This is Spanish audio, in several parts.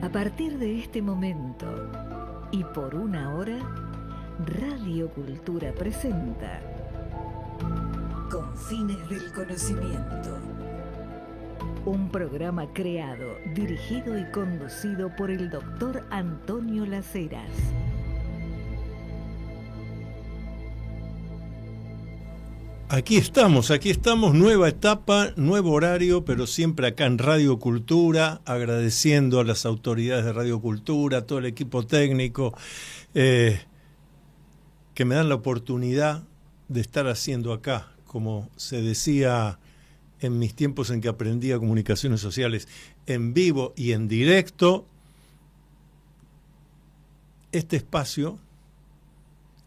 A partir de este momento y por una hora, Radio Cultura presenta Confines del Conocimiento. Un programa creado, dirigido y conducido por el doctor Antonio Las Heras. Aquí estamos, nueva etapa, nuevo horario, pero siempre acá en Radio Cultura, agradeciendo a las autoridades de Radio Cultura, a todo el equipo técnico, que me dan la oportunidad de estar haciendo acá, como se decía en mis tiempos en que aprendía comunicaciones sociales, en vivo y en directo, este espacio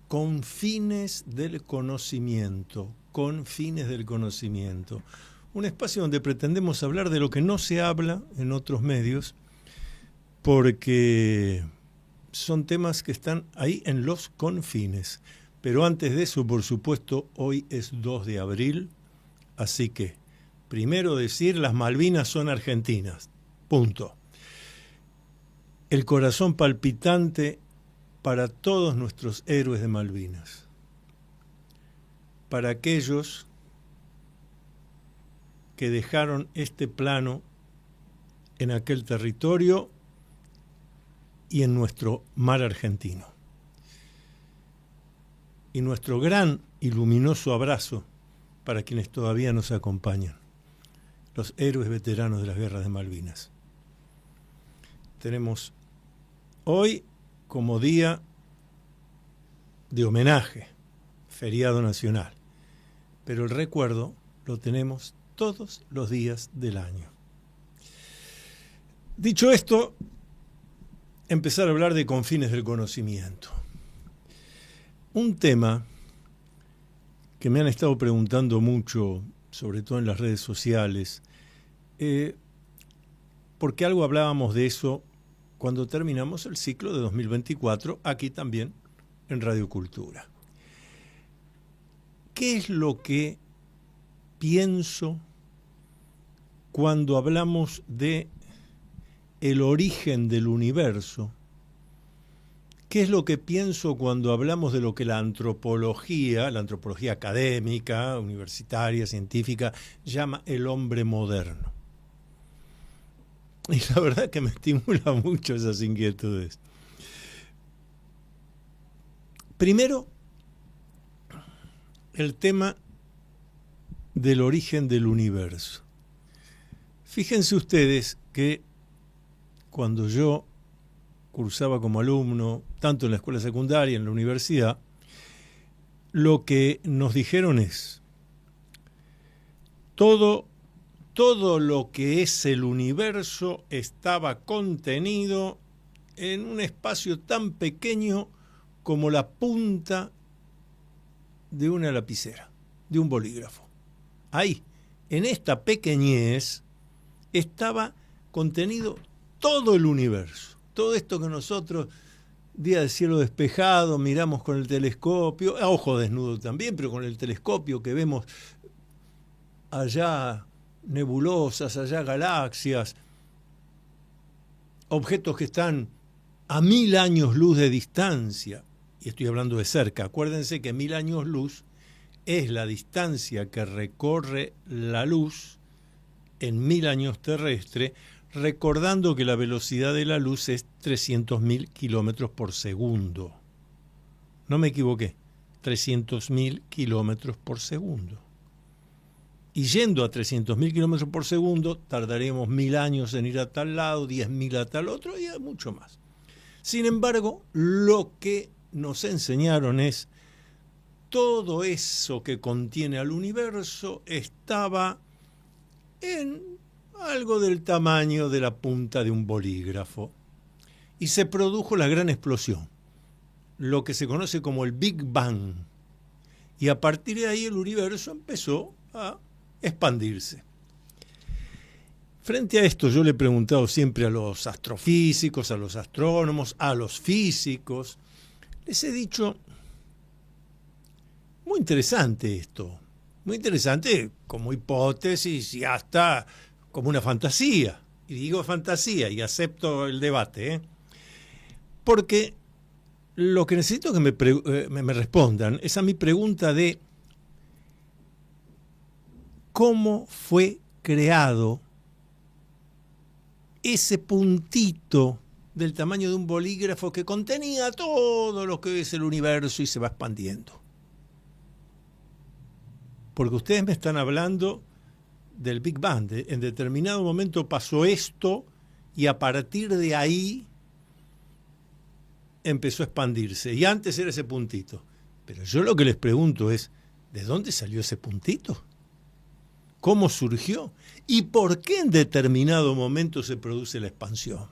con fines del conocimiento. Con fines del conocimiento. Un espacio donde pretendemos hablar de lo que no se habla en otros medios, porque son temas que están ahí en los confines. Pero antes de eso, por supuesto, hoy es 2 de abril, así que, primero decir, las Malvinas son argentinas. Punto. El corazón palpitante para todos nuestros héroes de Malvinas. Para aquellos que dejaron este plano en aquel territorio y en nuestro mar argentino. Y nuestro gran y luminoso abrazo para quienes todavía nos acompañan, los héroes veteranos de las guerras de Malvinas. Tenemos hoy como día de homenaje, feriado nacional. Pero el recuerdo lo tenemos todos los días del año. Dicho esto, empezar a hablar de confines del conocimiento. Un tema que me han estado preguntando mucho, sobre todo en las redes sociales, porque algo hablábamos de eso cuando terminamos el ciclo de 2024, aquí también en Radio Cultura. ¿Qué es lo que pienso cuando hablamos de el origen del universo? ¿Qué es lo que pienso cuando hablamos de lo que la antropología académica, universitaria, científica, llama el hombre moderno? Y la verdad que me estimula mucho esas inquietudes. Primero, el tema del origen del universo. Fíjense ustedes que cuando yo cursaba como alumno, tanto en la escuela secundaria, en la universidad, lo que nos dijeron es, todo lo que es el universo estaba contenido en un espacio tan pequeño como la punta de una lapicera, de un bolígrafo. Ahí, en esta pequeñez, estaba contenido todo el universo. Todo esto que nosotros, día de cielo despejado, miramos con el telescopio, a ojo desnudo también, pero con el telescopio que vemos allá nebulosas, allá galaxias, objetos que están a 1000 años luz de distancia. Y estoy hablando de cerca. Acuérdense que 1000 años luz es la distancia que recorre la luz en 1000 años terrestre, recordando que la velocidad de la luz es 300.000 kilómetros por segundo. No me equivoqué, 300.000 kilómetros por segundo. Y yendo a 300.000 kilómetros por segundo, tardaremos 1000 años en ir a tal lado, 10.000 a tal otro y mucho más. Sin embargo, lo que nos enseñaron es todo eso que contiene al universo estaba en algo del tamaño de la punta de un bolígrafo. Y se produjo la gran explosión, lo que se conoce como el Big Bang. Y a partir de ahí el universo empezó a expandirse. Frente a esto yo le he preguntado siempre a los astrofísicos, a los astrónomos, a los físicos. Les he dicho, muy interesante esto, muy interesante como hipótesis y hasta como una fantasía. Y digo fantasía y acepto el debate, porque lo que necesito que me respondan es a mi pregunta de cómo fue creado ese puntito del tamaño de un bolígrafo que contenía todo lo que es el universo y se va expandiendo. Porque ustedes me están hablando del Big Bang. En determinado momento pasó esto y a partir de ahí empezó a expandirse. Y antes era ese puntito. Pero yo lo que les pregunto es, ¿de dónde salió ese puntito? ¿Cómo surgió? ¿Y por qué en determinado momento se produce la expansión?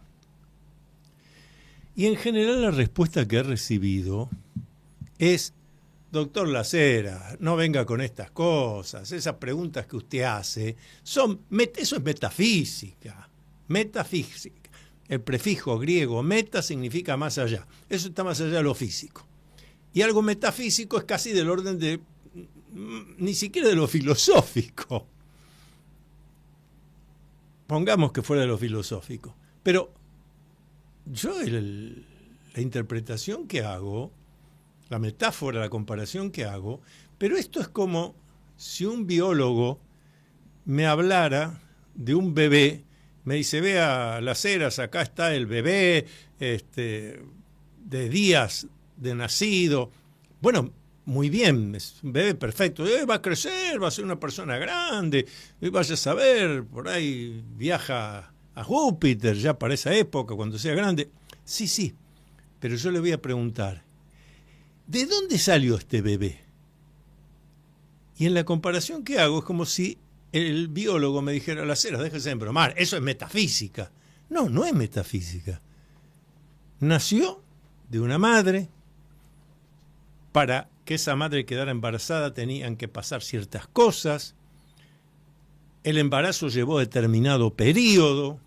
Y en general la respuesta que he recibido es: doctor Lacera, no venga con estas cosas, esas preguntas que usted hace, eso es metafísica, metafísica. El prefijo griego meta significa más allá, eso está más allá de lo físico. Y algo metafísico es casi del orden de, ni siquiera de lo filosófico. Pongamos que fuera de lo filosófico. Pero yo la interpretación que hago, la metáfora, la comparación que hago, pero esto es como si un biólogo me hablara de un bebé, me dice, vea las eras, acá está el bebé, de días de nacido. Bueno, muy bien, es un bebé perfecto, va a crecer, va a ser una persona grande, vaya a saber, por ahí viaja a Júpiter ya para esa época, cuando sea grande. Sí, pero yo le voy a preguntar, ¿de dónde salió este bebé? Y en la comparación que hago es como si el biólogo me dijera, las eras, déjese de bromar, eso es metafísica. No, no es metafísica. Nació de una madre. Para que esa madre quedara embarazada tenían que pasar ciertas cosas. El embarazo llevó determinado periodo,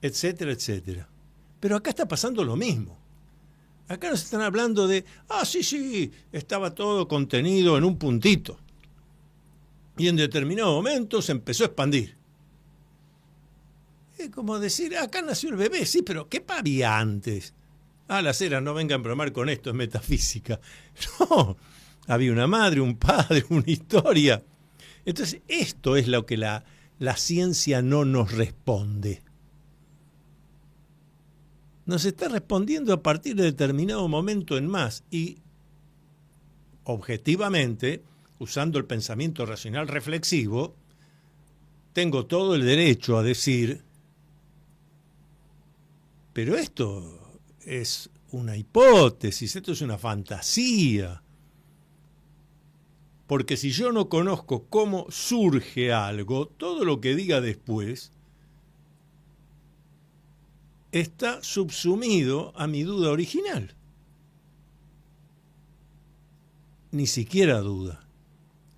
etcétera, etcétera. Pero acá está pasando lo mismo. Acá nos están hablando de, sí, estaba todo contenido en un puntito. Y en determinado momento se empezó a expandir. Es como decir, acá nació el bebé, sí, pero ¿qué había antes? Las eras, no vengan a bromar con esto, es metafísica. No, había una madre, un padre, una historia. Entonces, esto es lo que la ciencia no nos responde. Nos está respondiendo a partir de determinado momento en más y, objetivamente, usando el pensamiento racional reflexivo, tengo todo el derecho a decir, pero esto es una hipótesis, esto es una fantasía. Porque si yo no conozco cómo surge algo, todo lo que diga después está subsumido a mi duda original. Ni siquiera duda,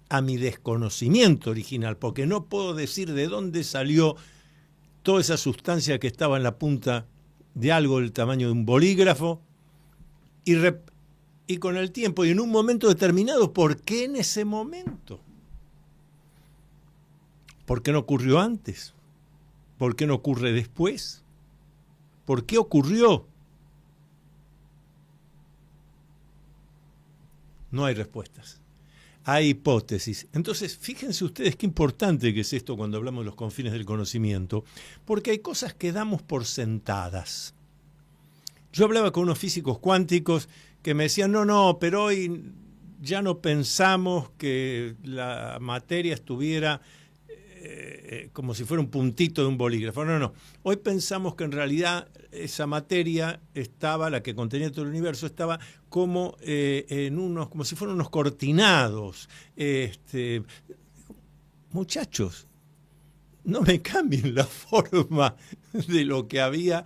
a mi desconocimiento original, porque no puedo decir de dónde salió toda esa sustancia que estaba en la punta de algo del tamaño de un bolígrafo, y con el tiempo y en un momento determinado, ¿por qué en ese momento? ¿Por qué no ocurrió antes? ¿Por qué no ocurre después? ¿Por qué ocurrió? No hay respuestas. Hay hipótesis. Entonces, fíjense ustedes qué importante que es esto cuando hablamos de los confines del conocimiento, porque hay cosas que damos por sentadas. Yo hablaba con unos físicos cuánticos que me decían, no, pero hoy ya no pensamos que la materia estuviera como si fuera un puntito de un bolígrafo. No. Hoy pensamos que en realidad esa materia estaba, la que contenía todo el universo, estaba como como si fueran unos cortinados. Muchachos, no me cambien la forma de lo que había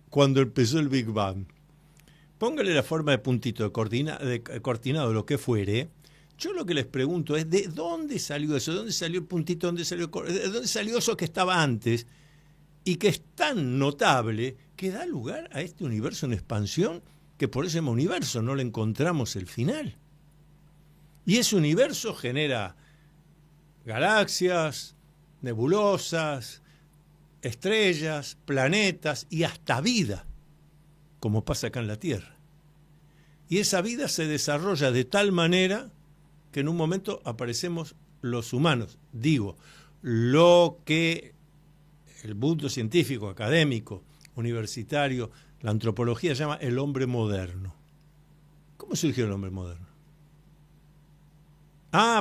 cuando empezó el Big Bang. Póngale la forma de puntito, de cortinado, lo que fuere. Yo lo que les pregunto es, ¿de dónde salió eso? ¿De dónde salió el puntito? ¿De dónde salió eso que estaba antes? Y que es tan notable que da lugar a este universo en expansión, que por ese universo no le encontramos el final. Y ese universo genera galaxias, nebulosas, estrellas, planetas y hasta vida, como pasa acá en la Tierra. Y esa vida se desarrolla de tal manera que en un momento aparecemos los humanos. Digo, lo que el mundo científico, académico, universitario, la antropología llama el hombre moderno. ¿Cómo surgió el hombre moderno?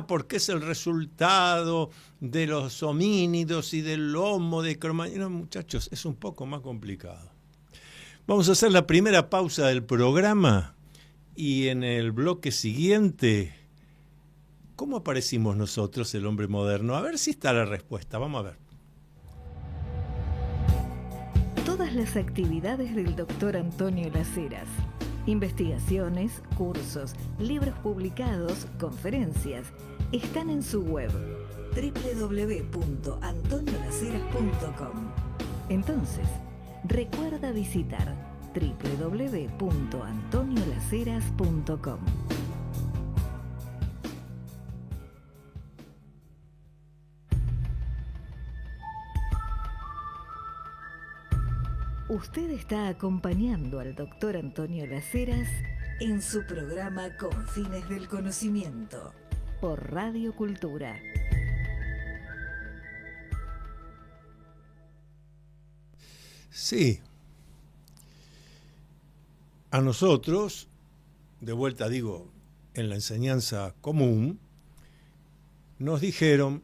Porque es el resultado de los homínidos y del homo de Cromagnon. No, muchachos, es un poco más complicado. Vamos a hacer la primera pausa del programa y en el bloque siguiente, ¿cómo aparecimos nosotros, el hombre moderno? A ver si está la respuesta, vamos a ver. Todas las actividades del Dr. Antonio Las Heras, investigaciones, cursos, libros publicados, conferencias, están en su web www.antoniolaceras.com. Entonces, recuerda visitar www.antoniolaceras.com. Usted está acompañando al Dr. Antonio Las Heras en su programa Confines del Conocimiento por Radio Cultura. Sí. A nosotros, de vuelta digo, en la enseñanza común, nos dijeron,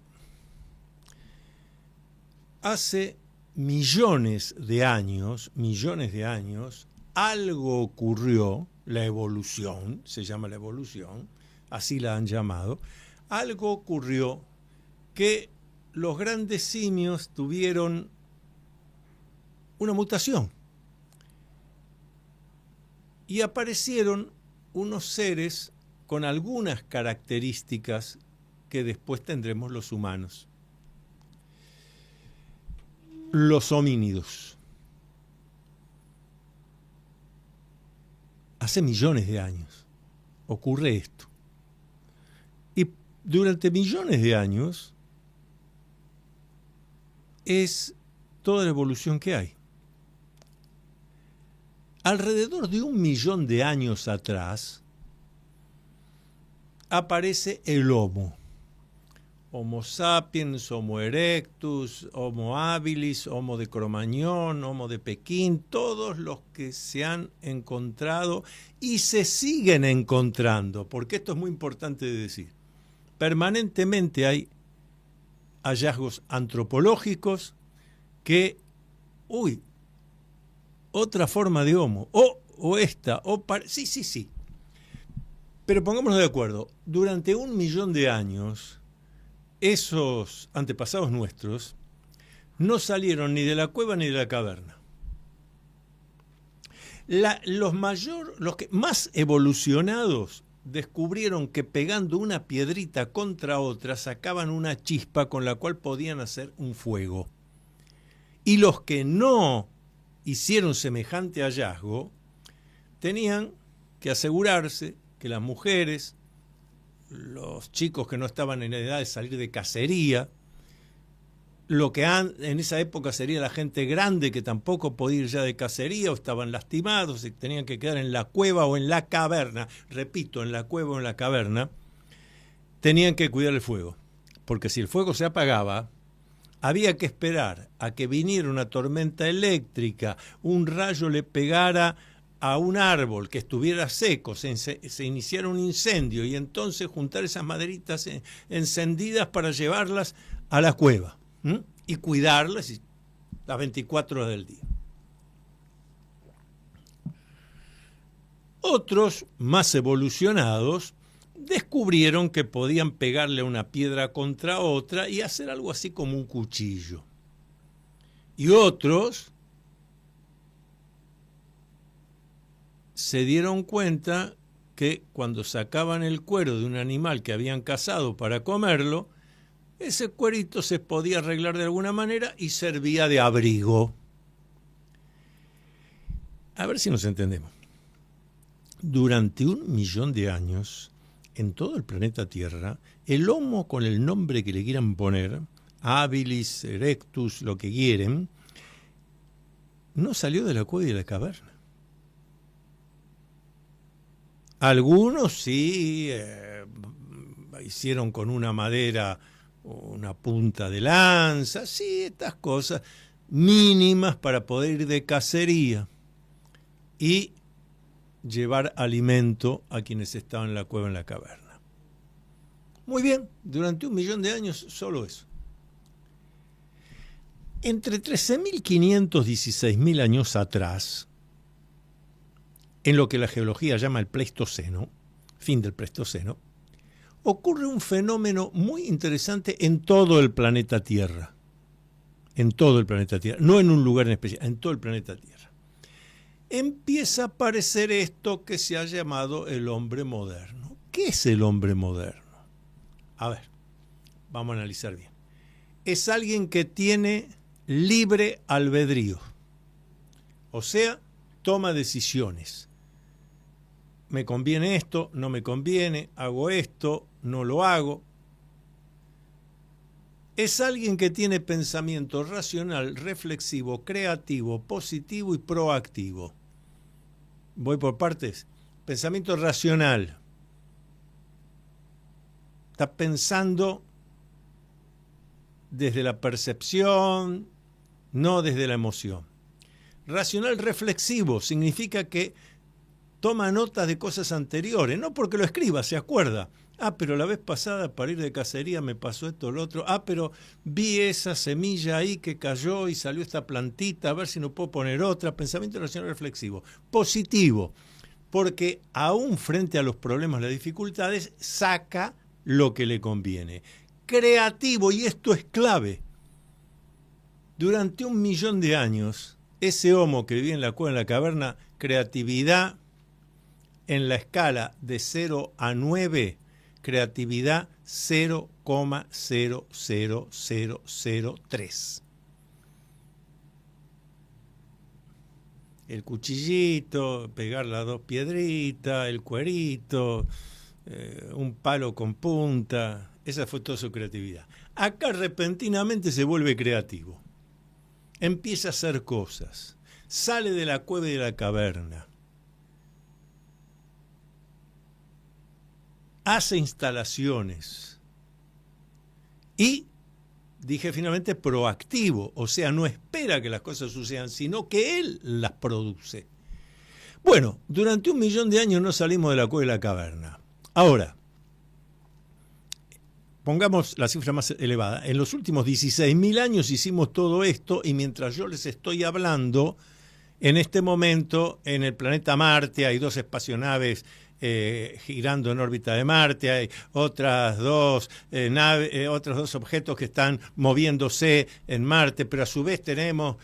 hace millones de años, algo ocurrió, la evolución, se llama la evolución, así la han llamado, algo ocurrió que los grandes simios tuvieron una mutación y aparecieron unos seres con algunas características que después tendremos los humanos. Los homínidos. Hace millones de años ocurre esto. Y durante millones de años es toda la evolución que hay. Alrededor de 1 millón de años atrás aparece el Homo. Homo sapiens, Homo erectus, Homo habilis, Homo de Cromagnon, Homo de Pekín, todos los que se han encontrado y se siguen encontrando, porque esto es muy importante de decir. Permanentemente hay hallazgos antropológicos que, otra forma de Homo, sí. Pero pongámonos de acuerdo, durante 1 millón de años, esos antepasados nuestros no salieron ni de la cueva ni de la caverna. Los que más evolucionados descubrieron que pegando una piedrita contra otra sacaban una chispa con la cual podían hacer un fuego. Y los que no hicieron semejante hallazgo tenían que asegurarse que las mujeres, los chicos que no estaban en edad de salir de cacería, lo que en esa época sería la gente grande que tampoco podía ir ya de cacería o estaban lastimados y tenían que quedar en la cueva o en la caverna, repito, en la cueva o en la caverna, tenían que cuidar el fuego, porque si el fuego se apagaba, había que esperar a que viniera una tormenta eléctrica, un rayo le pegara a un árbol que estuviera seco, se iniciara un incendio y entonces juntar esas maderitas encendidas para llevarlas a la cueva y cuidarlas las 24 horas del día. Otros, más evolucionados, descubrieron que podían pegarle una piedra contra otra y hacer algo así como un cuchillo. Y otros se dieron cuenta que cuando sacaban el cuero de un animal que habían cazado para comerlo, ese cuerito se podía arreglar de alguna manera y servía de abrigo. A ver si nos entendemos. Durante 1 millón de años, en todo el planeta Tierra, el Homo, con el nombre que le quieran poner, habilis, erectus, lo que quieren, no salió de la cueva y de la caverna. Algunos sí hicieron con una madera una punta de lanza, sí, estas cosas mínimas para poder ir de cacería y llevar alimento a quienes estaban en la cueva, en la caverna. Muy bien, durante 1.000.000 de años solo eso. Entre 13.500 y 16.000 años atrás, en lo que la geología llama el Pleistoceno, fin del Pleistoceno, ocurre un fenómeno muy interesante en todo el planeta Tierra. En todo el planeta Tierra, no en un lugar en especial, en todo el planeta Tierra. Empieza a aparecer esto que se ha llamado el hombre moderno. ¿Qué es el hombre moderno? A ver, vamos a analizar bien. Es alguien que tiene libre albedrío, o sea, toma decisiones. Me conviene esto, no me conviene, hago esto, no lo hago. Es alguien que tiene pensamiento racional, reflexivo, creativo, positivo y proactivo. Voy por partes. Pensamiento racional. Está pensando desde la percepción, no desde la emoción. Racional reflexivo significa que toma notas de cosas anteriores, no porque lo escriba, se acuerda. Pero la vez pasada para ir de cacería me pasó esto o lo otro. Pero vi esa semilla ahí que cayó y salió esta plantita, a ver si no puedo poner otra. Pensamiento racional reflexivo. Positivo, porque aún frente a los problemas, las dificultades, saca lo que le conviene. Creativo, y esto es clave. Durante 1.000.000 de años, ese homo que vivía en la cueva, en la caverna, creatividad en la escala de 0 a 9, creatividad 0,00003. El cuchillito, pegar las 2 piedritas, el cuerito, un palo con punta, esa fue toda su creatividad. Acá repentinamente se vuelve creativo, empieza a hacer cosas, sale de la cueva y de la caverna, hace instalaciones y, dije finalmente, proactivo, o sea, no espera que las cosas sucedan, sino que él las produce. Bueno, durante 1.000.000 de años no salimos de la cueva y la caverna. Ahora, pongamos la cifra más elevada. En los últimos 16.000 años hicimos todo esto y mientras yo les estoy hablando, en este momento en el planeta Marte hay 2 espacionaves girando en órbita de Marte, hay otros 2 objetos que están moviéndose en Marte, pero a su vez tenemos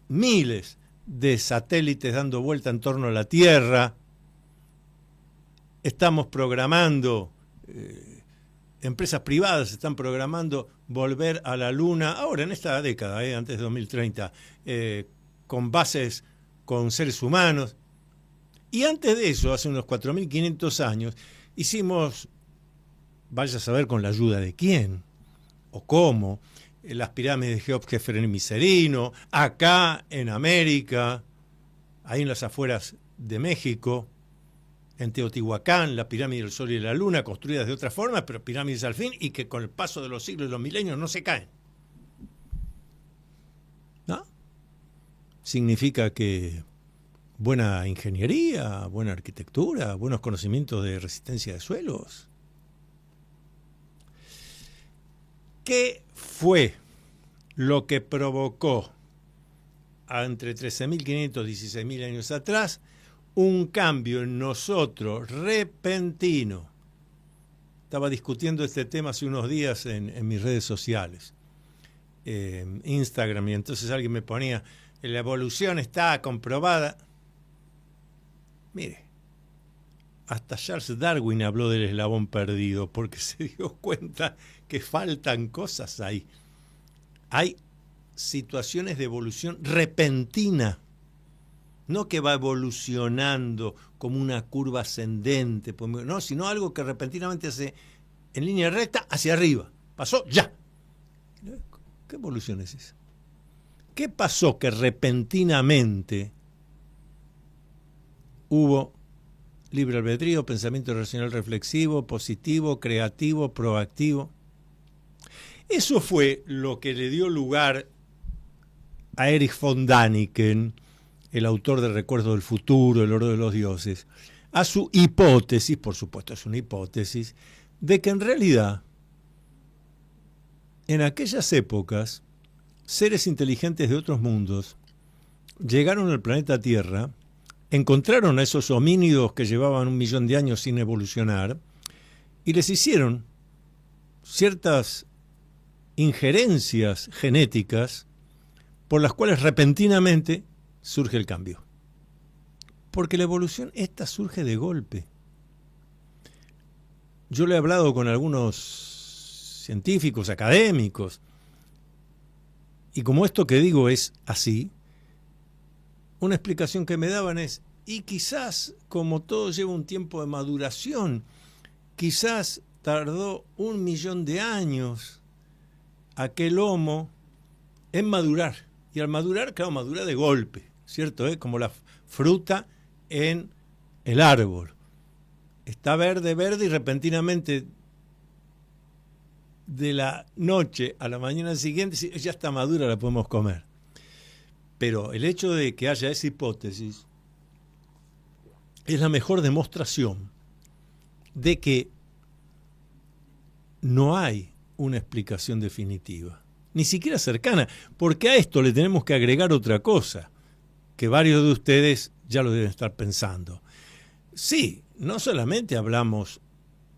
miles de satélites dando vuelta en torno a la Tierra. Estamos programando, empresas privadas están programando volver a la Luna, ahora en esta década, antes de 2030, con bases con seres humanos. Y antes de eso, hace unos 4.500 años, hicimos, vaya a saber con la ayuda de quién o cómo, las pirámides de Geops, Keops y Miserino, acá en América, ahí en las afueras de México, en Teotihuacán, la pirámide del Sol y de la Luna, construidas de otra forma, pero pirámides al fin, y que con el paso de los siglos y los milenios no se caen. ¿No? Significa que buena ingeniería, buena arquitectura, buenos conocimientos de resistencia de suelos. ¿Qué fue lo que provocó entre 13.500 y 16.000 años atrás un cambio en nosotros repentino? Estaba discutiendo este tema hace unos días en mis redes sociales, Instagram, y entonces alguien me ponía, la evolución está comprobada. Mire, hasta Charles Darwin habló del eslabón perdido porque se dio cuenta que faltan cosas ahí. Hay situaciones de evolución repentina, no que va evolucionando como una curva ascendente, no, sino algo que repentinamente hace en línea recta hacia arriba. Pasó ya. ¿Qué evolución es esa? ¿Qué pasó que repentinamente hubo libre albedrío, pensamiento racional reflexivo, positivo, creativo, proactivo? Eso fue lo que le dio lugar a Erich von Däniken, el autor de Recuerdos del Futuro, El Oro de los Dioses, a su hipótesis, por supuesto es una hipótesis, de que en realidad, en aquellas épocas, seres inteligentes de otros mundos llegaron al planeta Tierra, encontraron a esos homínidos que llevaban 1 millón de años sin evolucionar y les hicieron ciertas injerencias genéticas por las cuales repentinamente surge el cambio. Porque la evolución esta surge de golpe. Yo le he hablado con algunos científicos, académicos, y como esto que digo es así, una explicación que me daban es, y quizás como todo lleva un tiempo de maduración, quizás tardó 1 millón de años aquel homo en madurar. Y al madurar, claro, madura de golpe, ¿cierto? Como la fruta en el árbol. Está verde, verde y repentinamente de la noche a la mañana siguiente ya está madura, la podemos comer. Pero el hecho de que haya esa hipótesis es la mejor demostración de que no hay una explicación definitiva, ni siquiera cercana, porque a esto le tenemos que agregar otra cosa, que varios de ustedes ya lo deben estar pensando. Sí, no solamente hablamos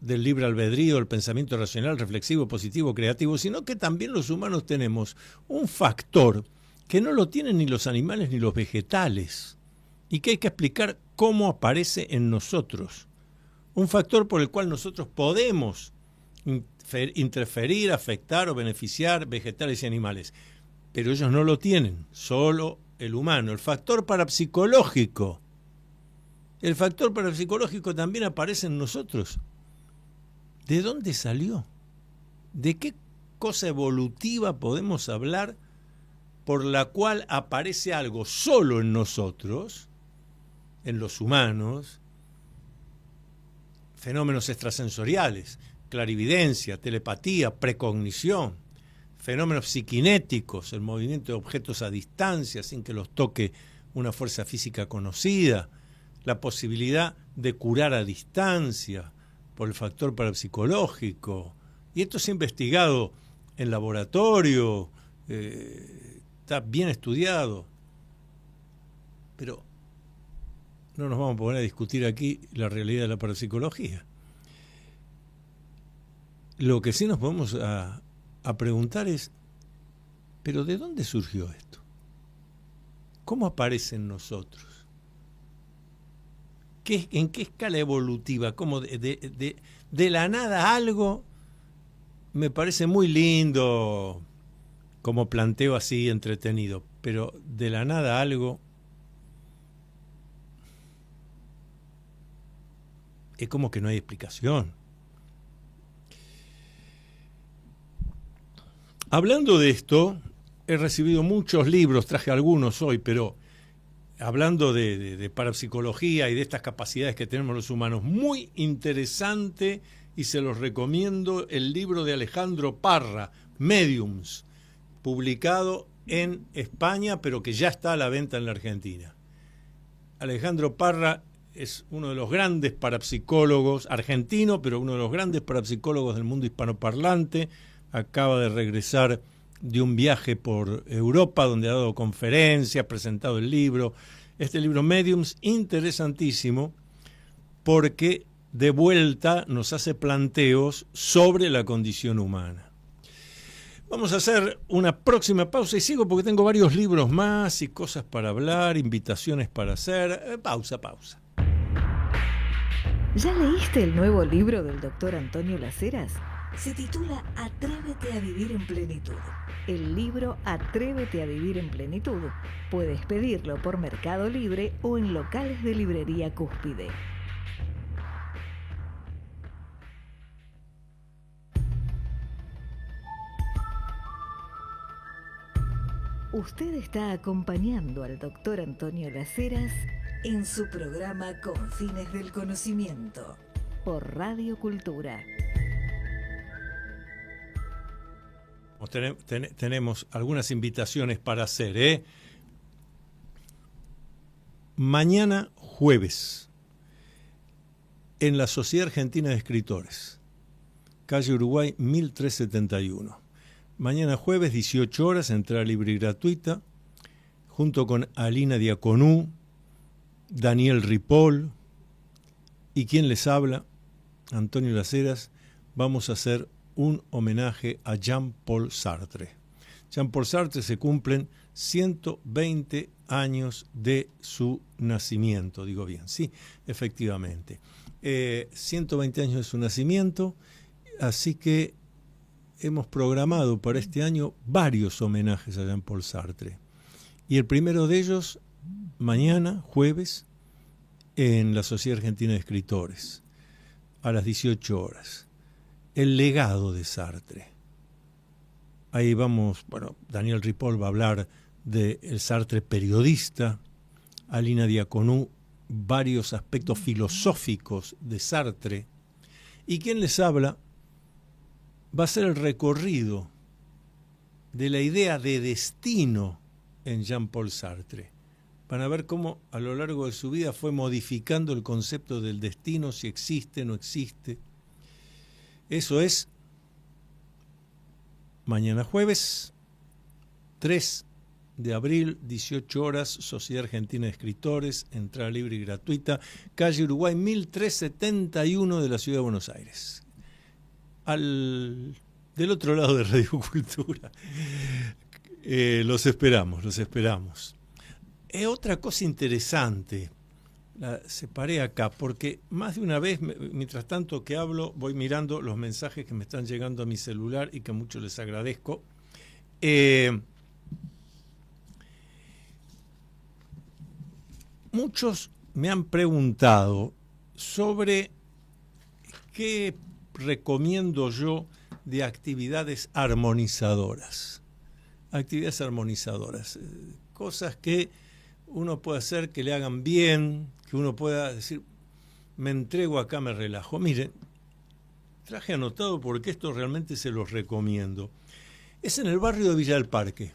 del libre albedrío, el pensamiento racional, reflexivo, positivo, creativo, sino que también los humanos tenemos un factor que no lo tienen ni los animales ni los vegetales, y que hay que explicar cómo aparece en nosotros. Un factor por el cual nosotros podemos interferir, afectar o beneficiar vegetales y animales, pero ellos no lo tienen, solo el humano. El factor parapsicológico. El factor parapsicológico también aparece en nosotros. ¿De dónde salió? ¿De qué cosa evolutiva podemos hablar por la cual aparece algo solo en nosotros, en los humanos, fenómenos extrasensoriales, clarividencia, telepatía, precognición, fenómenos psiquinéticos, el movimiento de objetos a distancia sin que los toque una fuerza física conocida, la posibilidad de curar a distancia por el factor parapsicológico? Y esto se ha investigado en laboratorio, está bien estudiado, pero no nos vamos a poner a discutir aquí la realidad de la parapsicología. Lo que sí nos podemos a preguntar es, ¿pero de dónde surgió esto? ¿Cómo aparece en nosotros? ¿En qué escala evolutiva? ¿Cómo de la nada algo? Me parece muy lindo como planteo así entretenido, pero de la nada algo es como que no hay explicación. Hablando de esto, he recibido muchos libros, traje algunos hoy, pero hablando de parapsicología y de estas capacidades que tenemos los humanos, muy interesante, y se los recomiendo, el libro de Alejandro Parra, Mediums, publicado en España, pero que ya está a la venta en la Argentina. Alejandro Parra es uno de los grandes parapsicólogos, argentino, pero uno de los grandes parapsicólogos del mundo hispanoparlante. Acaba de regresar de un viaje por Europa, donde ha dado conferencias, presentado el libro. Este libro Mediums, interesantísimo, porque de vuelta nos hace planteos sobre la condición humana. Vamos a hacer una próxima pausa y sigo porque tengo varios libros más y cosas para hablar, invitaciones para hacer. Pausa. ¿Ya leíste el nuevo libro del doctor Antonio Las Heras? Se titula Atrévete a vivir en plenitud. El libro Atrévete a vivir en plenitud. Puedes pedirlo por Mercado Libre o en locales de librería Cúspide. Usted está acompañando al doctor Antonio Las Heras en su programa Con Fines del Conocimiento por Radio Cultura. Tenemos algunas invitaciones para hacer. Mañana jueves, en la Sociedad Argentina de Escritores, calle Uruguay 1371. Mañana jueves, 18 horas, entrada libre y gratuita, junto con Alina Diaconú, Daniel Ripoll y quien les habla, Antonio Las Heras. Vamos a hacer un homenaje a Jean-Paul Sartre. Jean-Paul Sartre se cumplen 120 años de su nacimiento, digo bien, sí, efectivamente. 120 años de su nacimiento, así que hemos programado para este año varios homenajes a Jean-Paul Sartre. Y el primero de ellos, mañana, jueves, en la Sociedad Argentina de Escritores, a las 18 horas. El legado de Sartre. Ahí vamos, Daniel Ripoll va a hablar del Sartre periodista, Alina Diaconú, varios aspectos filosóficos de Sartre, y quien les habla va a ser el recorrido de la idea de destino en Jean-Paul Sartre. Van a ver cómo a lo largo de su vida fue modificando el concepto del destino, si existe, no existe. Eso es mañana jueves, 3 de abril, 18 horas, Sociedad Argentina de Escritores, entrada libre y gratuita, calle Uruguay 1371 de la Ciudad de Buenos Aires. Del otro lado de Radio Cultura. Los esperamos. Otra cosa interesante, la separé acá, porque más de una vez, mientras tanto que hablo, voy mirando los mensajes que me están llegando a mi celular y que mucho les agradezco. Muchos me han preguntado sobre qué recomiendo yo de actividades armonizadoras. Actividades armonizadoras, cosas que uno puede hacer que le hagan bien, que uno pueda decir, me entrego acá, me relajo. Miren, traje anotado porque esto realmente se los recomiendo. Es en el barrio de Villa del Parque,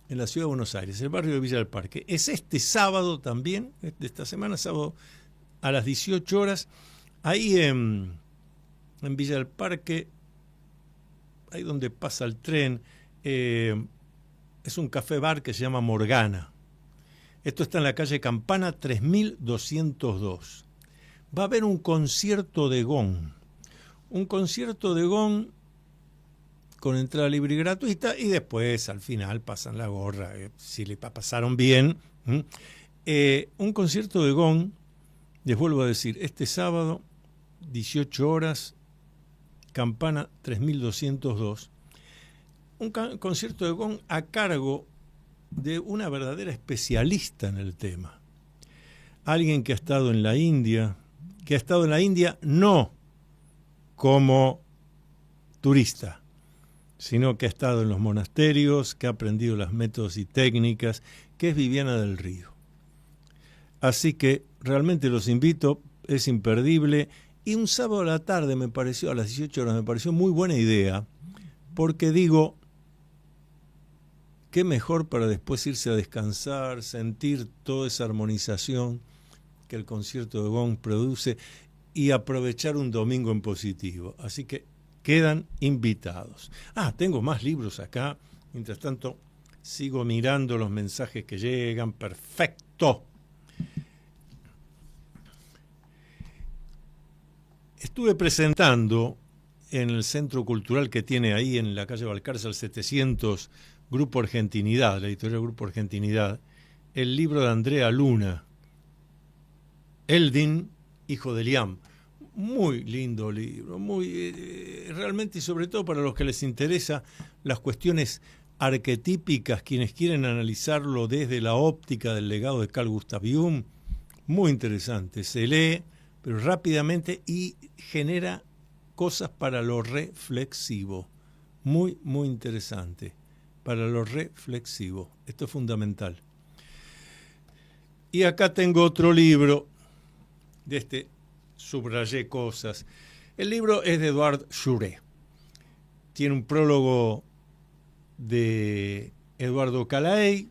en la Ciudad de Buenos Aires, el barrio de Villa del Parque. Es este sábado también, de esta semana, sábado a las 18 horas, ahí en Villa del Parque, ahí donde pasa el tren, es un café-bar que se llama Morgana. Esto está en la calle Campana 3202. Va a haber un concierto de gong. Un concierto de gong con entrada libre y gratuita, y después al final pasan la gorra, si le pasaron bien. Un concierto de gong, les vuelvo a decir, este sábado, 18 horas, Campana 3202. Un concierto de gong a cargo de una verdadera especialista en el tema. Alguien que ha estado en la India, no como turista, sino que ha estado en los monasterios, que ha aprendido los métodos y técnicas, que es Viviana del Río. Así que realmente los invito, es imperdible. Y un sábado a la tarde a las 18 horas me pareció muy buena idea, porque digo, qué mejor para después irse a descansar, sentir toda esa armonización que el concierto de gong produce y aprovechar un domingo en positivo. Así que quedan invitados. Tengo más libros acá. Mientras tanto, sigo mirando los mensajes que llegan. Perfecto. Estuve presentando en el centro cultural que tiene ahí en la calle Balcarce al 700, Grupo Argentinidad, la editorial Grupo Argentinidad, el libro de Andrea Luna, Eldin, hijo de Liam. Muy lindo libro, realmente, y sobre todo para los que les interesa las cuestiones arquetípicas, quienes quieren analizarlo desde la óptica del legado de Carl Gustav Jung, muy interesante. Se lee, pero rápidamente, y genera cosas para lo reflexivo. Muy, muy interesante. para lo reflexivo. Esto es fundamental. Y acá tengo otro libro, de este subrayé cosas. El libro es de Edouard Jouret. Tiene un prólogo de Eduardo Calaey,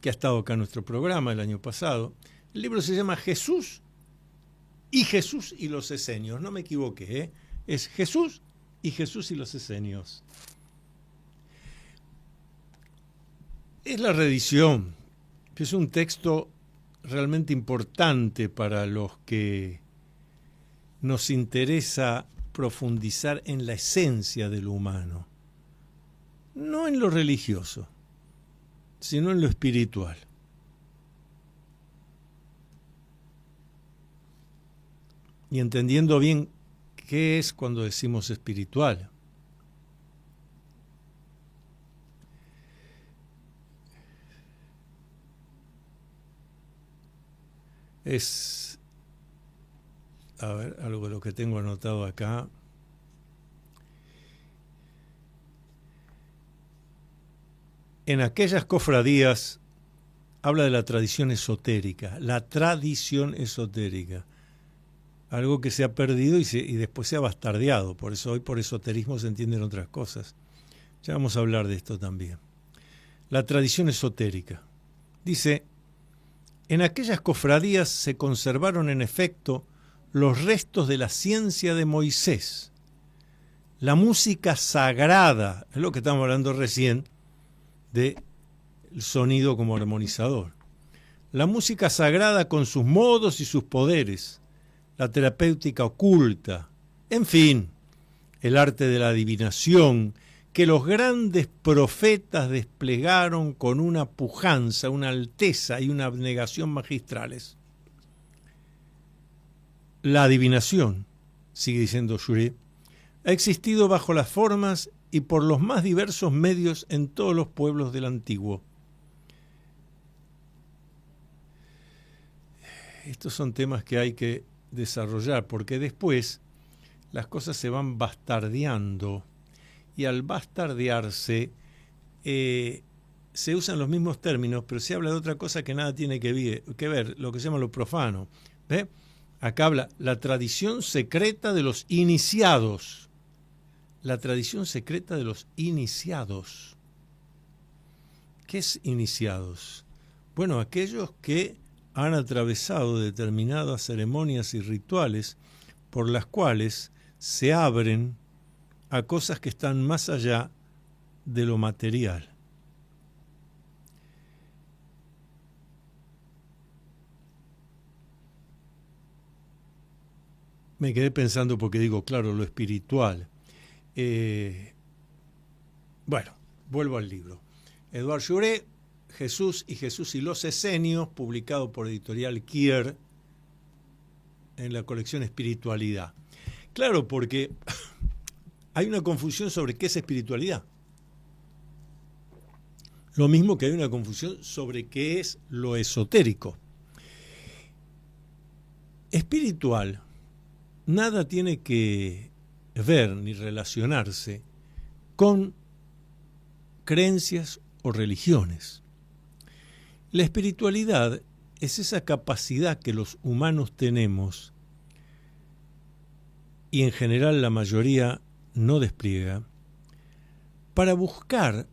que ha estado acá en nuestro programa el año pasado. El libro se llama Jesús y los esenios. No me equivoqué, ¿eh? Es Jesús y los esenios. Es la reedición, que es un texto realmente importante para los que nos interesa profundizar en la esencia de lo humano, no en lo religioso, sino en lo espiritual. Y entendiendo bien qué es cuando decimos espiritual. Es, a ver, algo de lo que tengo anotado acá. En aquellas cofradías habla de la tradición esotérica, algo que se ha perdido y después se ha bastardeado, por eso hoy por esoterismo se entienden otras cosas. Ya vamos a hablar de esto también. La tradición esotérica. Dice, en aquellas cofradías se conservaron en efecto los restos de la ciencia de Moisés, la música sagrada, es lo que estamos hablando recién, del sonido como armonizador. La música sagrada con sus modos y sus poderes, la terapéutica oculta, en fin, el arte de la adivinación que los grandes profetas desplegaron con una pujanza, una alteza y una abnegación magistrales. La adivinación, sigue diciendo Jouret, ha existido bajo las formas y por los más diversos medios en todos los pueblos del antiguo. Estos son temas que hay que desarrollar, porque después las cosas se van bastardeando, y al bastardearse se usan los mismos términos, pero se habla de otra cosa que nada tiene que ver, lo que se llama lo profano. ¿Ve? Acá habla la tradición secreta de los iniciados. La tradición secreta de los iniciados. ¿Qué es iniciados? Bueno, aquellos que han atravesado determinadas ceremonias y rituales por las cuales se abren a cosas que están más allá de lo material. Me quedé pensando porque digo, claro, lo espiritual. Bueno, vuelvo al libro. Edouard Jouret, Jesús y los esenios, publicado por Editorial Kier en la colección Espiritualidad. Claro, porque hay una confusión sobre qué es espiritualidad. Lo mismo que hay una confusión sobre qué es lo esotérico. Espiritual nada tiene que ver ni relacionarse con creencias o religiones. La espiritualidad es esa capacidad que los humanos tenemos, y en general la mayoría no despliega, para buscar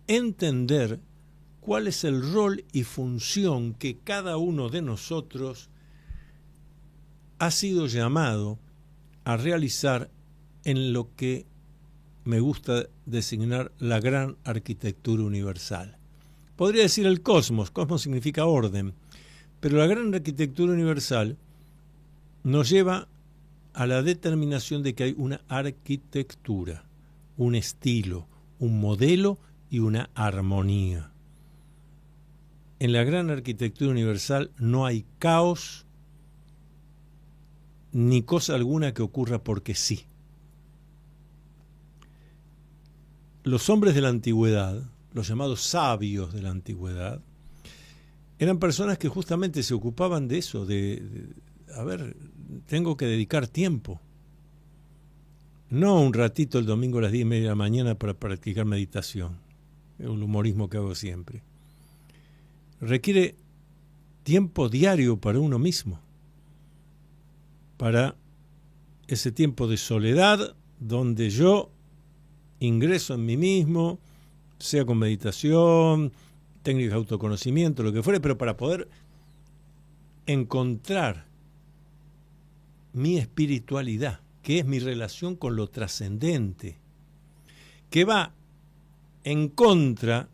entender cuál es el rol y función que cada uno de nosotros ha sido llamado a realizar en lo que me gusta designar la gran arquitectura universal. Podría decir el cosmos significa orden, pero la gran arquitectura universal nos lleva a la determinación de que hay una arquitectura, un estilo, un modelo y una armonía. En la gran arquitectura universal no hay caos ni cosa alguna que ocurra porque sí. Los hombres de la antigüedad, los llamados sabios de la antigüedad, eran personas que justamente se ocupaban de eso, tengo que dedicar tiempo. No un ratito el domingo a las 10:30 de la mañana para practicar meditación. el humorismo que hago siempre. Requiere tiempo diario para uno mismo, para ese tiempo de soledad donde yo ingreso en mí mismo, sea con meditación, técnicas de autoconocimiento, lo que fuere, pero para poder encontrar mi espiritualidad, que es mi relación con lo trascendente, que va en contra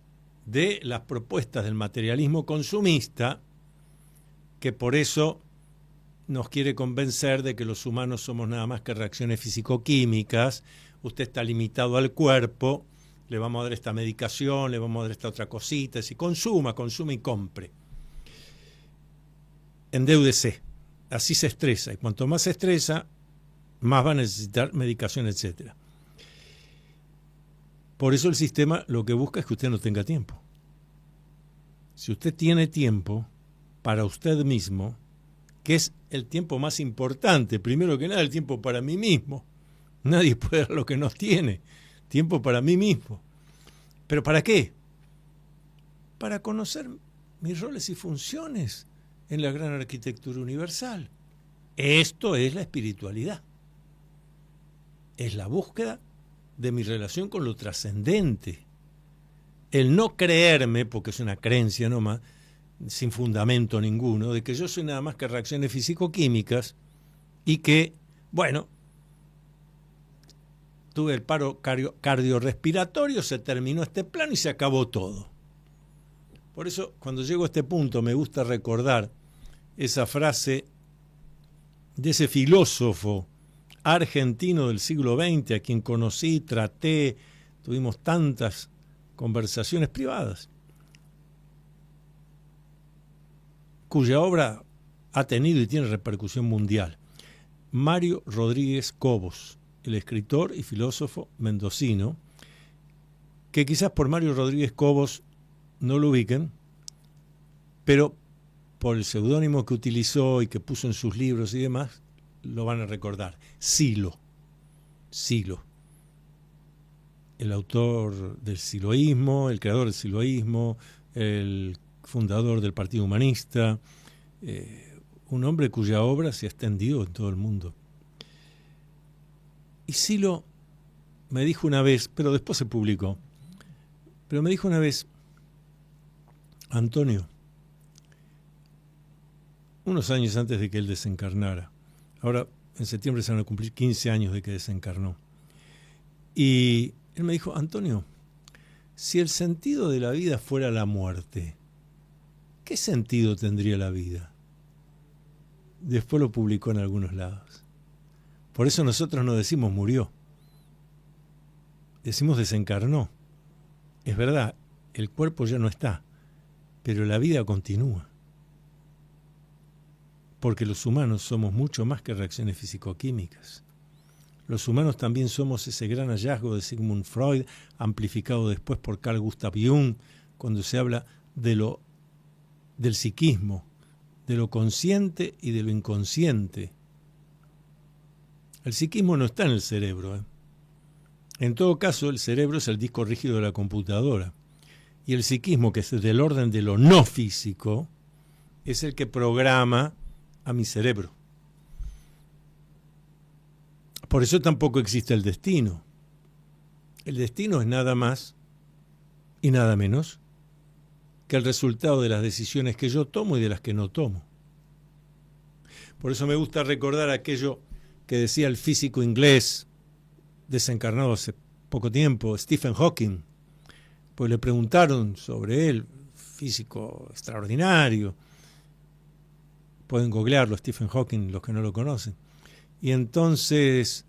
de las propuestas del materialismo consumista, que por eso nos quiere convencer de que los humanos somos nada más que reacciones físico-químicas, usted está limitado al cuerpo, le vamos a dar esta medicación, le vamos a dar esta otra cosita, si consuma y compre. Endeúdese, así se estresa, y cuanto más se estresa, más va a necesitar medicación, etc. Por eso el sistema lo que busca es que usted no tenga tiempo. Si usted tiene tiempo para usted mismo, que es el tiempo más importante, primero que nada el tiempo para mí mismo. Nadie puede dar lo que no tiene. Tiempo para mí mismo. ¿Pero para qué? Para conocer mis roles y funciones en la gran arquitectura universal. Esto es la espiritualidad. Es la búsqueda de mi relación con lo trascendente. El no creerme, porque es una creencia nomás, sin fundamento ninguno, de que yo soy nada más que reacciones físico-químicas y que, bueno, tuve el paro cardiorrespiratorio, se terminó este plano y se acabó todo. Por eso, cuando llego a este punto, me gusta recordar esa frase de ese filósofo argentino del siglo XX, a quien conocí, traté, tuvimos tantas conversaciones privadas, cuya obra ha tenido y tiene repercusión mundial. Mario Rodríguez Cobos, el escritor y filósofo mendocino, que quizás por Mario Rodríguez Cobos no lo ubiquen, pero por el seudónimo que utilizó y que puso en sus libros y demás, lo van a recordar. Silo. El autor del siloísmo, el creador del siloísmo, el fundador del Partido Humanista, un hombre cuya obra se ha extendido en todo el mundo. Y Silo me dijo una vez, pero después se publicó, pero me dijo una vez: Antonio, unos años antes de que él desencarnara, ahora en septiembre se van a cumplir 15 años de que desencarnó, y él me dijo: Antonio, si el sentido de la vida fuera la muerte, ¿qué sentido tendría la vida? Después lo publicó en algunos lados. Por eso nosotros no decimos murió, decimos desencarnó. Es verdad, el cuerpo ya no está, pero la vida continúa. Porque los humanos somos mucho más que reacciones físico-químicas. Los humanos también somos ese gran hallazgo de Sigmund Freud, amplificado después por Carl Gustav Jung, cuando se habla del psiquismo, de lo consciente y de lo inconsciente. El psiquismo no está en el cerebro. En todo caso, el cerebro es el disco rígido de la computadora. Y el psiquismo, que es del orden de lo no físico, es el que programa a mi cerebro. Por eso tampoco existe el destino. El destino es nada más y nada menos que el resultado de las decisiones que yo tomo y de las que no tomo. Por eso me gusta recordar aquello que decía el físico inglés desencarnado hace poco tiempo, Stephen Hawking. Pues le preguntaron sobre él, físico extraordinario. Pueden googlearlo, Stephen Hawking, los que no lo conocen. Y entonces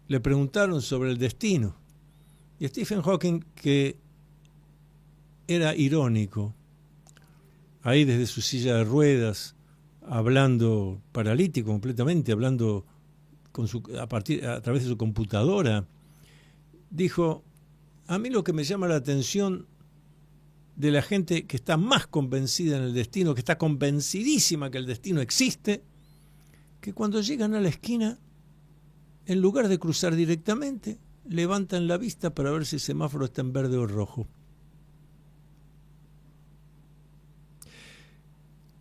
le preguntaron sobre el destino. Y Stephen Hawking, que era irónico, ahí desde su silla de ruedas, hablando paralítico completamente, hablando a través de su computadora, dijo: a mí lo que me llama la atención de la gente que está más convencida en el destino, que está convencidísima que el destino existe, que cuando llegan a la esquina, en lugar de cruzar directamente, levantan la vista para ver si el semáforo está en verde o rojo.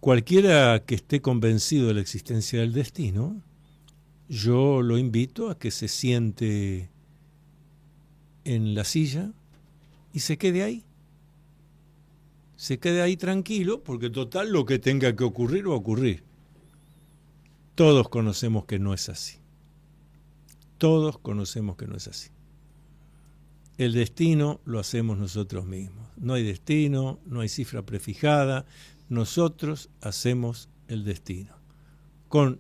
Cualquiera que esté convencido de la existencia del destino, yo lo invito a que se siente en la silla y se quede ahí. Se quede ahí tranquilo, porque total lo que tenga que ocurrir va a ocurrir. Todos conocemos que no es así. Todos conocemos que no es así. El destino lo hacemos nosotros mismos. No hay destino, no hay cifra prefijada. Nosotros hacemos el destino. Con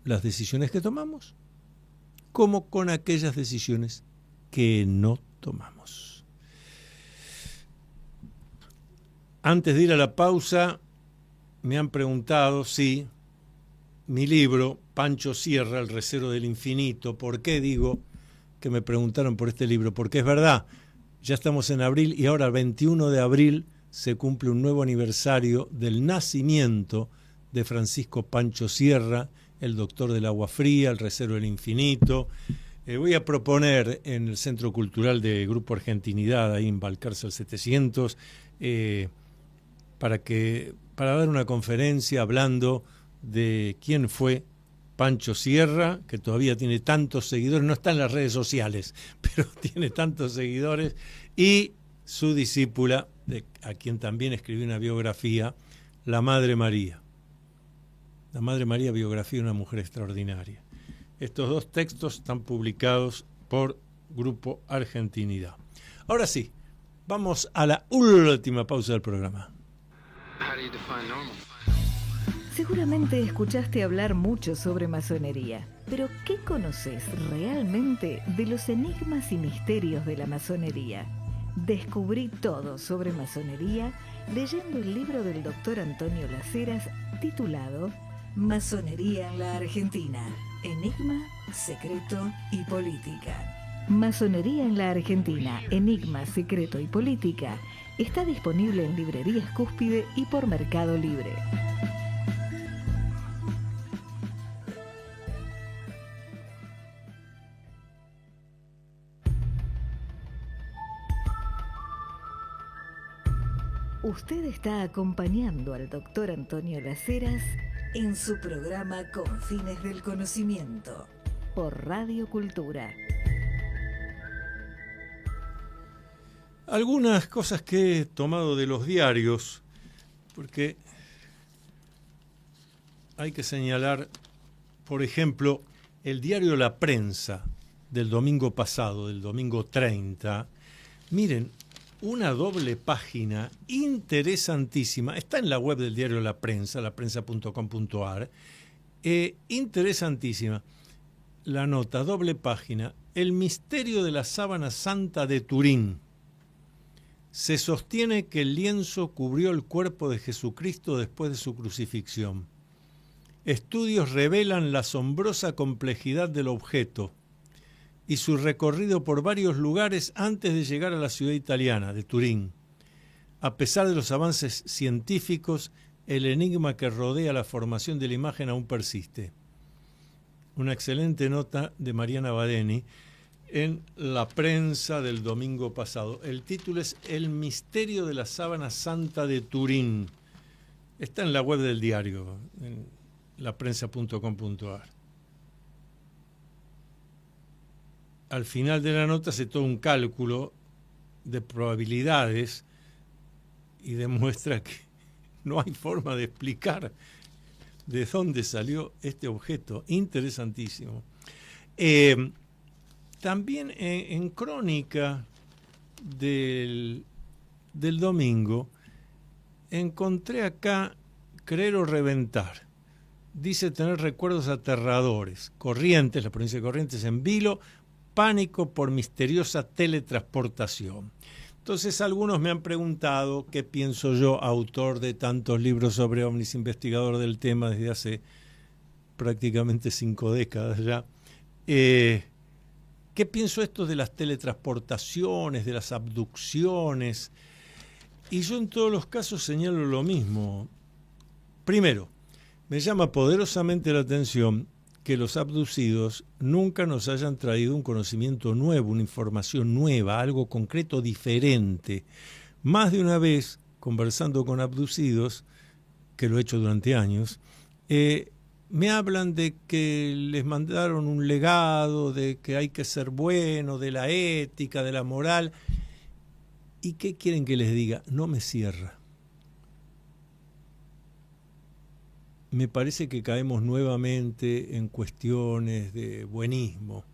las decisiones que tomamos, como con aquellas decisiones que no tomamos. Antes de ir a la pausa, me han preguntado si mi libro, Pancho Sierra, El recero del infinito, ¿por qué digo que me preguntaron por este libro? Porque es verdad, ya estamos en abril y ahora el 21 de abril se cumple un nuevo aniversario del nacimiento de Francisco Pancho Sierra, el doctor del agua fría, el recero del infinito. Voy a proponer en el Centro Cultural de Grupo Argentinidad, ahí en Balcarce al 700, para dar una conferencia hablando de quién fue Pancho Sierra, que todavía tiene tantos seguidores, no está en las redes sociales, pero tiene tantos seguidores, y su discípula, a quien también escribió una biografía, la Madre María. La Madre María, biografía de una mujer extraordinaria. Estos dos textos están publicados por Grupo Argentinidad. Ahora sí, vamos a la última pausa del programa. Seguramente escuchaste hablar mucho sobre masonería, pero ¿qué conoces realmente de los enigmas y misterios de la masonería? Descubrí todo sobre masonería leyendo el libro del doctor Antonio Las Heras titulado Masonería en la Argentina, Enigma, Secreto y Política. Masonería en la Argentina, Enigma, Secreto y Política está disponible en librerías Cúspide y por Mercado Libre. Usted está acompañando al doctor Antonio Las Heras en su programa Con Fines del Conocimiento por Radio Cultura. Algunas cosas que he tomado de los diarios, porque hay que señalar, por ejemplo, el diario La Prensa del domingo pasado, del domingo 30. Miren, una doble página interesantísima, está en la web del diario La Prensa, laprensa.com.ar, interesantísima la nota, doble página, el misterio de la sábana santa de Turín. Se sostiene que el lienzo cubrió el cuerpo de Jesucristo después de su crucifixión. Estudios revelan la asombrosa complejidad del objeto y su recorrido por varios lugares antes de llegar a la ciudad italiana de Turín. A pesar de los avances científicos, el enigma que rodea la formación de la imagen aún persiste. Una excelente nota de Mariana Badeni en La Prensa del domingo pasado. El título es El misterio de la sábana santa de Turín. Está en la web del diario, en laprensa.com.ar. Al final de la nota hace todo un cálculo de probabilidades y demuestra que no hay forma de explicar de dónde salió este objeto. Interesantísimo. También en crónica del domingo encontré acá Creer o Reventar. Dice tener recuerdos aterradores. Corrientes, la provincia de Corrientes, en vilo, pánico por misteriosa teletransportación. Entonces algunos me han preguntado qué pienso yo, autor de tantos libros sobre ovnis, investigador del tema desde hace prácticamente 5 décadas ya. ¿Qué pienso esto de las teletransportaciones, de las abducciones? Y yo en todos los casos señalo lo mismo. Primero, me llama poderosamente la atención que los abducidos nunca nos hayan traído un conocimiento nuevo, una información nueva, algo concreto diferente. Más de una vez, conversando con abducidos, que lo he hecho durante años, me hablan de que les mandaron un legado, de que hay que ser bueno, de la ética, de la moral. ¿Y qué quieren que les diga? No me cierra. Me parece que caemos nuevamente en cuestiones de buenismo.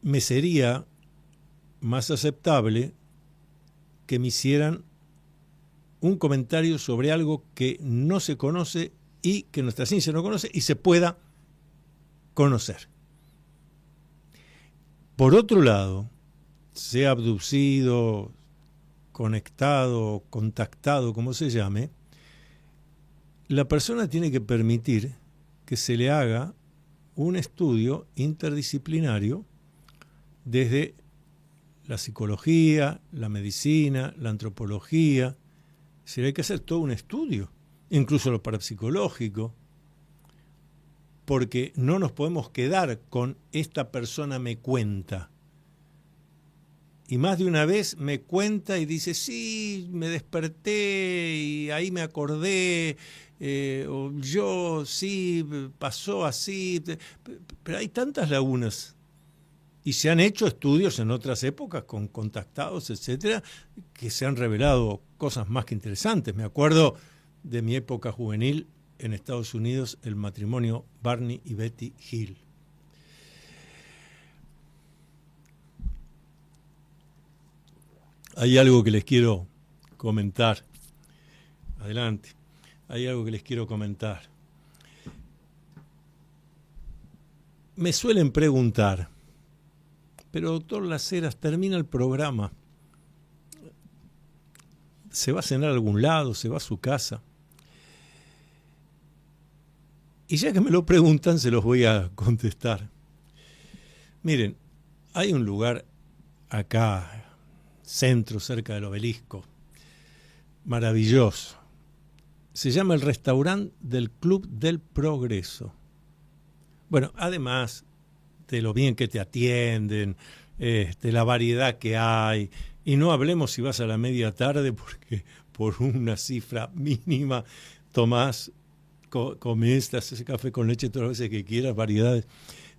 Me sería más aceptable que me hicieran un comentario sobre algo que no se conoce y que nuestra ciencia no conoce y se pueda conocer. Por otro lado, sea abducido, conectado, contactado, como se llame, la persona tiene que permitir que se le haga un estudio interdisciplinario desde la psicología, la medicina, la antropología. Si hay que hacer todo un estudio, incluso lo parapsicológico, porque no nos podemos quedar con esta persona me cuenta. Y más de una vez me cuenta y dice, sí, me desperté y ahí me acordé, o yo, sí, pasó así, pero hay tantas lagunas. Y se han hecho estudios en otras épocas con contactados, etcétera, que se han revelado cosas más que interesantes. Me acuerdo de mi época juvenil en Estados Unidos, el matrimonio Barney y Betty Hill. Hay algo que les quiero comentar. Adelante. Hay algo que les quiero comentar. Me suelen preguntar, pero doctor Las Heras, termina el programa, ¿se va a cenar a algún lado? ¿Se va a su casa? Y ya que me lo preguntan, se los voy a contestar. Miren, hay un lugar acá, centro, cerca del Obelisco, maravilloso. Se llama el restaurante del Club del Progreso. Bueno, además de lo bien que te atienden, la variedad que hay, y no hablemos si vas a la media tarde, porque por una cifra mínima tomás, comés, te haces café con leche todas las veces que quieras, variedades.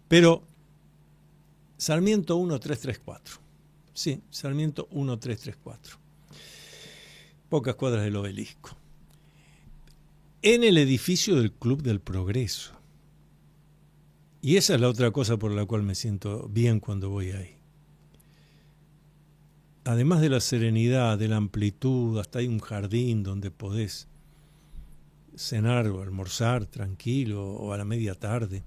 Pero Sarmiento 1334. Sí, Sarmiento 1334. Pocas cuadras del Obelisco. En el edificio del Club del Progreso. Y esa es la otra cosa por la cual me siento bien cuando voy ahí. Además de la serenidad, de la amplitud, hasta hay un jardín donde podés cenar o almorzar tranquilo o a la media tarde.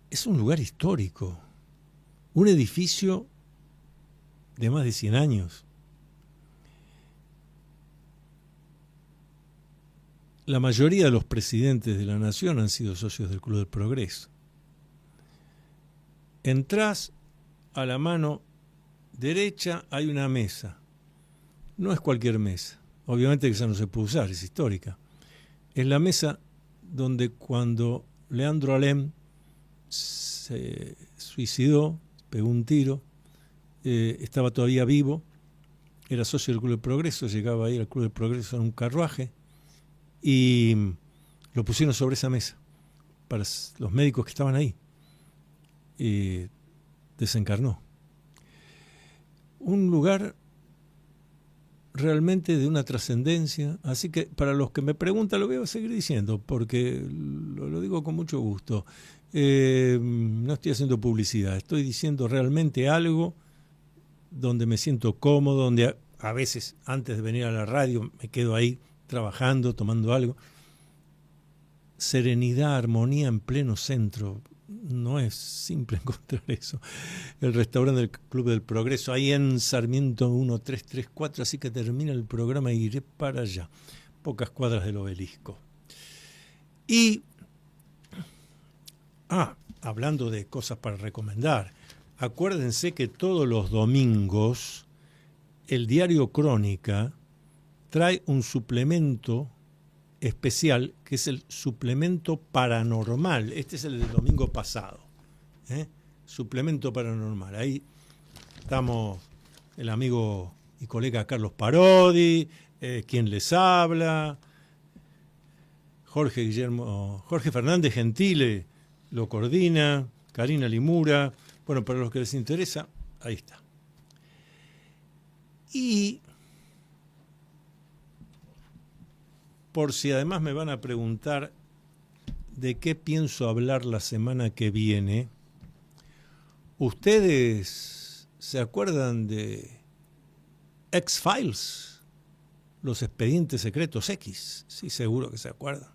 Es un lugar histórico, un edificio de más de 100 años. La mayoría de los presidentes de la nación han sido socios del Club del Progreso. Entrás, a la mano derecha hay una mesa. No es cualquier mesa. Obviamente que esa no se puede usar, es histórica. Es la mesa donde cuando Leandro Alem se suicidó, pegó un tiro, estaba todavía vivo, era socio del Club del Progreso, llegaba ahí al Club del Progreso en un carruaje, y lo pusieron sobre esa mesa para los médicos que estaban ahí. Y desencarnó. Un lugar realmente de una trascendencia, así que para los que me preguntan lo voy a seguir diciendo, porque lo digo con mucho gusto. No estoy haciendo publicidad, estoy diciendo realmente algo donde me siento cómodo, donde a veces antes de venir a la radio me quedo ahí trabajando, tomando algo. Serenidad, armonía en pleno centro. No es simple encontrar eso. El restaurante del Club del Progreso, ahí en Sarmiento 1334, así que termina el programa y iré para allá. Pocas cuadras del Obelisco. Y, hablando de cosas para recomendar, acuérdense que todos los domingos el diario Crónica trae un suplemento especial que es el suplemento paranormal. Este es el del domingo pasado. Suplemento paranormal. Ahí estamos el amigo y colega Carlos Parodi, quien les habla, Jorge Fernández Gentile lo coordina, Karina Limura. Bueno, para los que les interesa, ahí está. Y por si además me van a preguntar de qué pienso hablar la semana que viene, ¿ustedes se acuerdan de X-Files? Los expedientes secretos X. Sí, seguro que se acuerdan.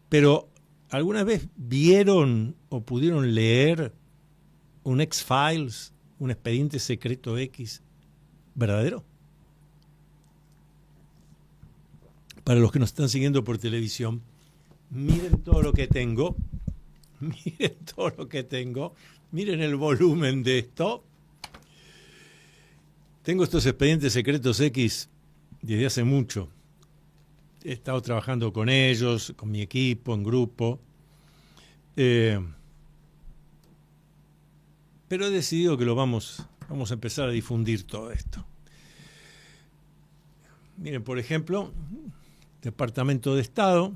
Pero, ¿alguna vez vieron o pudieron leer un X-Files, un expediente secreto X verdadero? Para los que nos están siguiendo por televisión, miren todo lo que tengo. Miren todo lo que tengo. Miren el volumen de esto. Tengo estos expedientes secretos X desde hace mucho. He estado trabajando con ellos, con mi equipo, en grupo. Pero he decidido que vamos a empezar a difundir todo esto. Miren, por ejemplo, Departamento de Estado.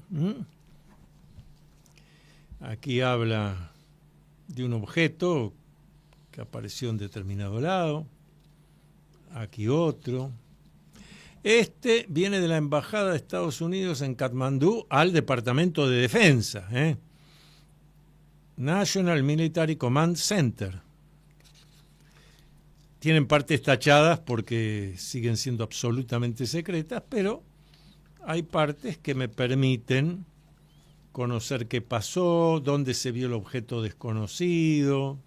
Aquí habla de un objeto que apareció en determinado lado. Aquí otro. Este viene de la Embajada de Estados Unidos en Katmandú al Departamento de Defensa. National Military Command Center. Tienen partes tachadas porque siguen siendo absolutamente secretas, pero hay partes que me permiten conocer qué pasó, dónde se vio el objeto desconocido.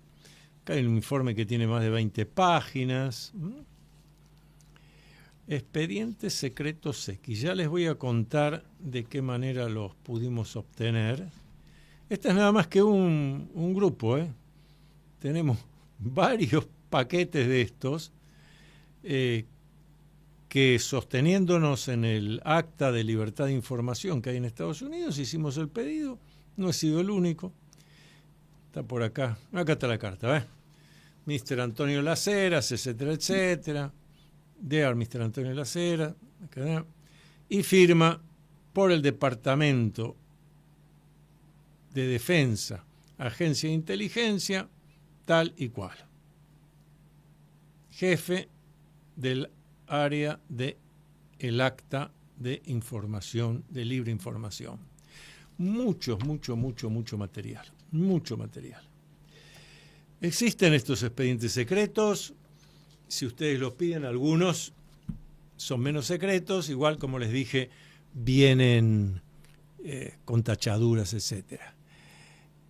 Acá hay un informe que tiene más de 20 páginas. Expedientes secretos X. Ya les voy a contar de qué manera los pudimos obtener. Este es nada más que un grupo. Tenemos varios paquetes de estos que, sosteniéndonos en el acta de libertad de información que hay en Estados Unidos, hicimos el pedido. No he sido el único. Está por acá. Acá está la carta, Mr. Antonio Las Heras, etcétera, etcétera. Dear Mr. Antonio Las Heras. Y firma por el Departamento de Defensa, Agencia de Inteligencia, tal y cual. Jefe del área de el acta de información, de libre información. Mucho material. Mucho material. Existen estos expedientes secretos. Si ustedes los piden, algunos son menos secretos. Igual, como les dije, vienen con tachaduras, etcétera.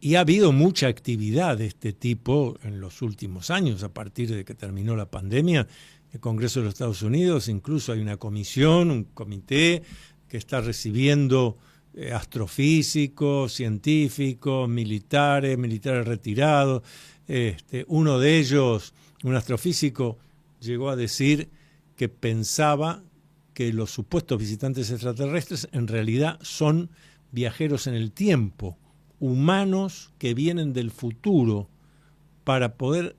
Y ha habido mucha actividad de este tipo en los últimos años, a partir de que terminó la pandemia. El Congreso de los Estados Unidos, incluso hay una comisión, un comité que está recibiendo astrofísicos, científicos, militares retirados. Uno de ellos, un astrofísico, llegó a decir que pensaba que los supuestos visitantes extraterrestres en realidad son viajeros en el tiempo, humanos que vienen del futuro para poder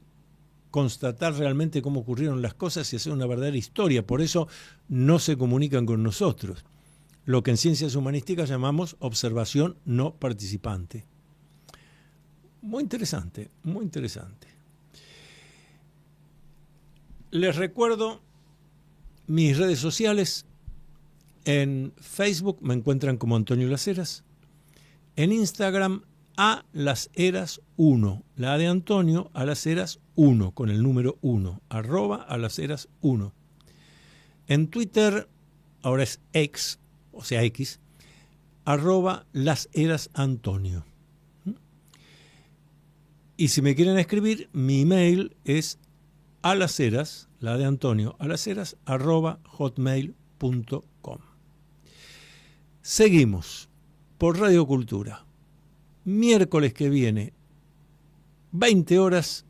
constatar realmente cómo ocurrieron las cosas y hacer una verdadera historia. Por eso no se comunican con nosotros. Lo que en ciencias humanísticas llamamos observación no participante. Muy interesante, muy interesante. Les recuerdo mis redes sociales. En Facebook me encuentran como Antonio Las Heras. En Instagram, a Las Heras 1. La A de Antonio, a Las Heras 1, con el número 1. @ a Las Heras 1. En Twitter, ahora es X, o sea X, @ Las Heras Antonio. Y si me quieren escribir, mi email es alaseras, la de Antonio, alaseras, @hotmail.com. Seguimos por Radio Cultura. Miércoles que viene, 20 horas,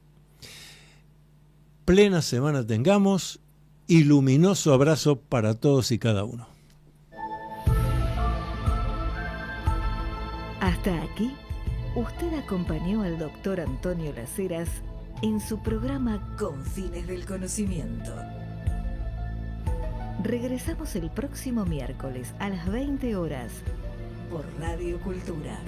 plena semana tengamos, y luminoso abrazo para todos y cada uno. Hasta aquí, usted acompañó al doctor Antonio Las Heras en su programa Confines del Conocimiento. Regresamos el próximo miércoles a las 20 horas por Radio Cultura.